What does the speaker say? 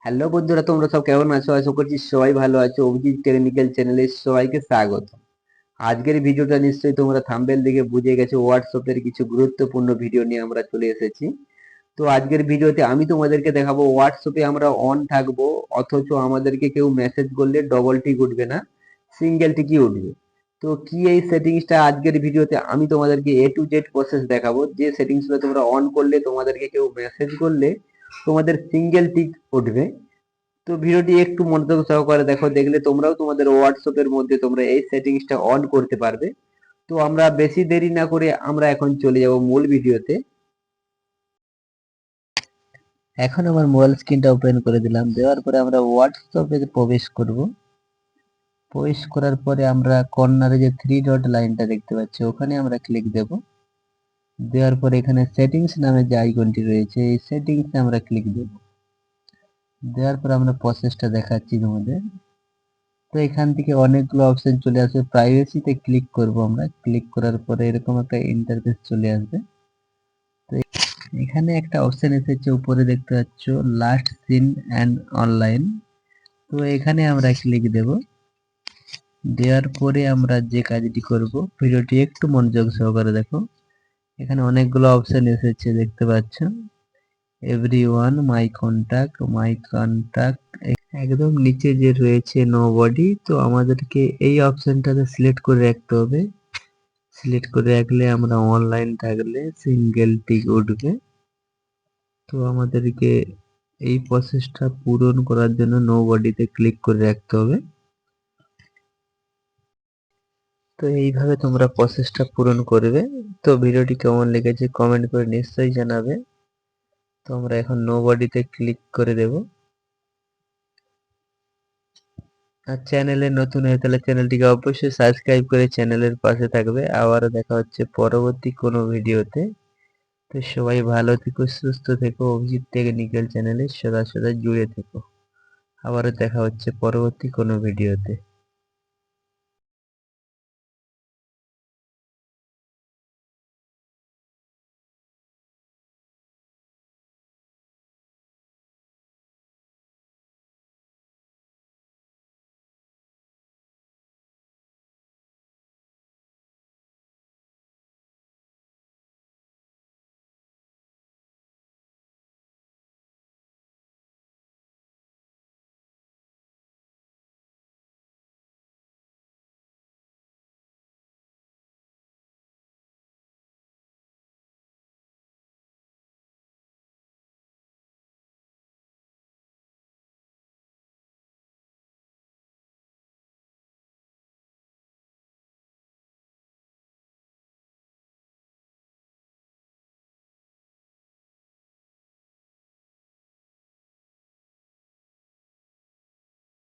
Hello বন্ধুরা, তোমরা সব কেমন আছো? আশা করছি সবাই ভালো আছো। অভিজিৎ টেকনিক্যাল চ্যানেলে সবাইকে স্বাগত। আজকের ভিডিওটা নিশ্চয়ই তোমরা থাম্বনেল দেখে বুঝে গেছো, হোয়াটসঅ্যাপের কিছু গুরুত্বপূর্ণ ভিডিও নিয়ে আমরা চলে এসেছি। তো আজকের ভিডিওতে আমি তোমাদেরকে দেখাবো হোয়াটসঅ্যাপে আমরা অন থাকবো, অথচ আমাদেরকে কেউ মেসেজ করলে ডবল টিক উঠবে না, সিঙ্গেল টিকই উঠবে। তো কি এই সেটিংসটা আজকের ভিডিওতে আমি তোমাদেরকে এ টু জেড প্রসেস দেখাবো, যে সেটিংসগুলো তোমরা অন করলে তোমাদেরকে কেউ মেসেজ করলে তোমাদের সিঙ্গেল টিক উঠবে। তো ভিডিওটি একটু মনোযোগ সহকারে দেখো, দেখলে তোমরাও তোমাদের হোয়াটসঅ্যাপের মধ্যে তোমরা এই সেটিংসটা অন করতে পারবে। তো আমরা বেশি দেরি না করে আমরা এখন চলে যাব মূল ভিডিওতে। এখন আমার মোবাইল স্ক্রিনটা ওপেন করে দিলাম, দেওয়ার পরে আমরা হোয়াটসঅ্যাপে প্রবেশ করব। প্রবেশ করার পরে আমরা কর্নারে যে থ্রি ডট লাইনটা দেখতে পাচ্ছি ওখানে আমরা ক্লিক দেব। দেওয়ার পরে এখানে সেটিংস নামে যে আইকনটি রয়েছে এই সেটিংসে আমরা ক্লিক দেব। দেওয়ার পর আমরা প্রসেসটা দেখাচ্ছি তোমাদের। তো এখান থেকে অনেকগুলো অপশন চলে আসবে, প্রাইভেসিতে ক্লিক করব আমরা। ক্লিক করার পরে এরকম একটা ইন্টারফেস চলে আসবে। তো এখানে একটা অপশন এসেছে উপরে দেখতে পাচ্ছ, লাস্ট সিন অ্যান্ড অনলাইন। তো এখানে আমরা ক্লিক দেব। দেওয়ার পরে আমরা যে কাজটি করব, ভিডিওটি একটু মনোযোগ সহকারে দেখো। এখানে অনেকগুলো অপশন এসেছে দেখতে পাচ্ছ, এভরিওয়ান, মাই কন্টাক্ট, একদম নিচে যে রয়েছে নো বডি। তো আমাদেরকে এই অপশনটাতে সিলেক্ট করে রাখতে হবে। সিলেক্ট করে রাখলে আমরা অনলাইন থাকলে সিঙ্গেল টিক উঠবে। তো আমাদেরকে এই প্রসেসটা পূরণ করার জন্য নো বডিতে ক্লিক করে রাখতে হবে। তো এইভাবে তোমরা প্রসেসটা পূরণ করবে। তো ভিডিওটি কেমন লেগেছে কমেন্ট করে নিশ্চয়ই জানাবে। তো আমরা এখন নো বডিতে ক্লিক করে দেব। আর চ্যানেলে নতুন হয়ে তাহলে চ্যানেলটিকে অবশ্যই সাবস্ক্রাইব করে চ্যানেলের পাশে থাকবে। আবারও দেখা হচ্ছে পরবর্তী কোনো ভিডিওতে। তো সবাই ভালো থেকো, সুস্থ থেকো, অভিজিৎ টেকনিক্যাল চ্যানেলে সদা সদা জুড়ে থেকো। আবারও দেখা হচ্ছে পরবর্তী কোনো ভিডিওতে।